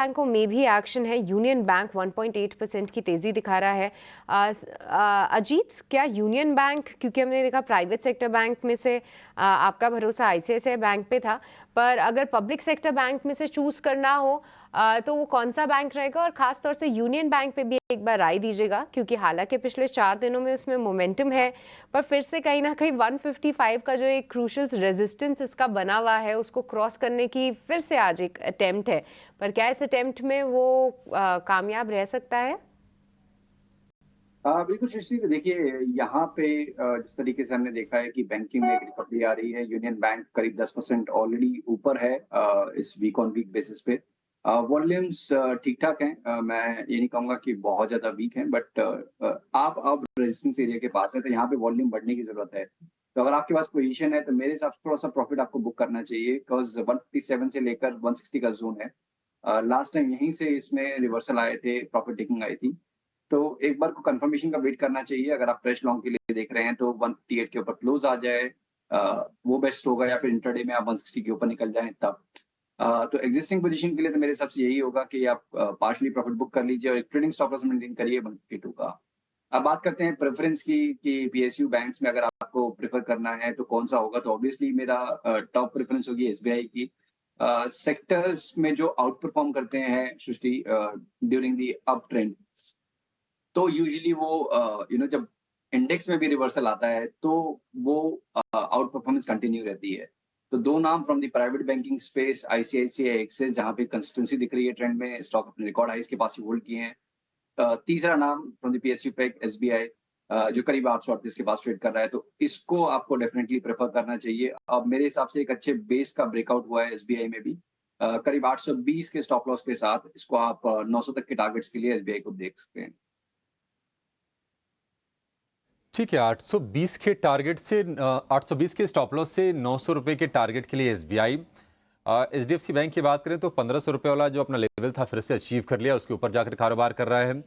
बैंकों में भी एक्शन है। यूनियन बैंक 1.8% की तेजी दिखा रहा है। अजीत, क्या यूनियन बैंक, क्योंकि हमने देखा प्राइवेट सेक्टर बैंक में से आपका भरोसा आईसीआईसीआई बैंक पे था, पर अगर पब्लिक सेक्टर बैंक में से चूज करना हो तो वो कौन सा बैंक रहेगा? और खास तौर से यूनियन बैंक पे भी एक बार राय दीजिएगा, क्योंकि हालांकि पिछले 4 दिनों में उसमें मोमेंटम है, पर फिर से कहीं ना कहीं 155 का जो एक क्रूशल रेजिस्टेंस इसका बना हुआ है, उसको क्रॉस करने की फिर से आज एक अटेम्प्ट है, पर क्या इस अटेम्प्ट में वो कामयाब रह सकता है? बिल्कुल सृष्टि, देखिए यहाँ पे जिस तरीके से हमने देखा है कि बैंकिंग में एक रिकवरी आ रही है। यूनियन बैंक करीब 10% ऑलरेडी ऊपर है इस वीक ऑन वीक बेसिस पे। वॉल्यूम्स ठीक ठाक हैं। मैं ये नहीं कहूंगा कि बहुत ज्यादा वीक हैं, बट आप अब रेजिस्टेंस एरिया के पास है, तो यहाँ पे वॉल्यूम बढ़ने की जरूरत है। तो अगर आपके पास पोजीशन है तो मेरे हिसाब से थोड़ा सा प्रॉफिट आपको बुक करना चाहिए, बिकॉज 157 से लेकर 160 का जोन है। लास्ट टाइम यहीं से इसमें रिवर्सल आए थे, प्रॉफिट टेकिंग आई थी। तो एक बार को कंफर्मेशन का वेट करना चाहिए। अगर आप फ्रेश लॉन्ग के लिए देख रहे हैं तो 158 के ऊपर क्लोज आ जाए, वो बेस्ट होगा, या फिर इंटरडे में आप 160 के ऊपर निकल जाएं तब। तो एग्जिस्टिंग पोजीशन के लिए तो मेरे हिसाब से यही होगा कि आप पार्शली प्रॉफिट बुक कर लीजिए और एक ट्रेडिंग स्टॉप लॉस मेंटेन करिए 152 का। अब बात करते हैं प्रेफरेंस की कि पीएसयू बैंक्स में अगर आपको प्रेफर करना है तो कौन सा होगा, तो ऑब्वियसली मेरा टॉप प्रेफरेंस होगी एसबीआई की। सेक्टर्स में जो आउट परफॉर्म करते हैं सृष्टि ड्यूरिंग दी अप ट्रेंड, तो यूजुअली वो जब इंडेक्स में भी रिवर्सल आता है तो वो आउट परफॉर्मेंस कंटिन्यू रहती है। तो दो नाम from the private banking space, ICICI, axis, जहां पे कंसिस्टेंसी दिख रही है ट्रेंड में, स्टॉक अपने रिकॉर्ड हाइस के पास ही होल्ड किए हैं। तीसरा नाम from the PSU pack SBI, जो करीब 838 के पास ट्रेड कर रहा है, तो इसको आपको डेफिनेटली प्रेफर करना चाहिए। अब मेरे हिसाब से एक अच्छे बेस का ब्रेकआउट हुआ है एसबीआई में भी। करीब 820 के स्टॉप लॉस के साथ इसको आप 900 तक के टारगेट्स के लिए एसबीआई को देख सकते हैं। ठीक है, 820 के टारगेट से 820 के स्टॉप लॉस से 900 रुपए के टारगेट के लिए एसबीआई। एचडीएफसी बैंक की बात करें तो 1500 रुपए वाला जो अपना लेवल था फिर से अचीव कर लिया, उसके ऊपर जाकर कारोबार कर रहा है।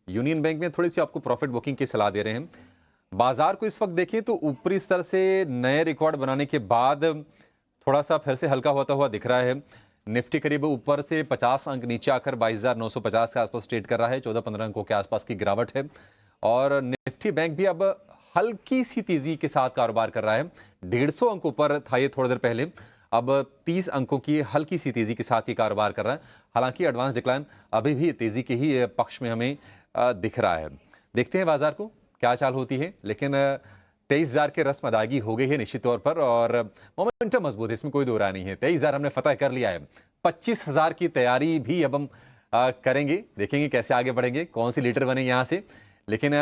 यूनियन बैंक में थोड़ी सी आपको प्रॉफिट बुकिंग की सलाह दे रहे हैं। बाजार को इस वक्त देखें तो ऊपरी स्तर से नए रिकॉर्ड बनाने के बाद थोड़ा सा फिर से हल्का होता हुआ दिख रहा है। निफ्टी करीब ऊपर से 50 अंक नीचे आकर 22,950 के आसपास ट्रेड कर रहा है, 14-15 अंकों के आसपास की गिरावट है। और निफ्टी बैंक भी अब हल्की सी तेजी के साथ कारोबार कर रहा है। 150 अंकों पर था ये थोड़ी देर पहले, अब 30 अंकों की हल्की सी तेजी के साथ ही कारोबार कर रहा है। हालांकि एडवांस डिक्लाइन अभी भी तेजी के ही पक्ष में हमें दिख रहा है। देखते हैं बाजार को क्या चाल होती है, लेकिन 23,000 के रस्म अदायगी हो गई है निश्चित तौर पर, और मोमेंटम मजबूत है, इसमें कोई दो राय नहीं है। 23,000 हमने फतह कर लिया है। 25,000 की तैयारी भी अब हम करेंगे, देखेंगे कैसे आगे बढ़ेंगे, कौन सी लीडर बने यहाँ से। लेकिन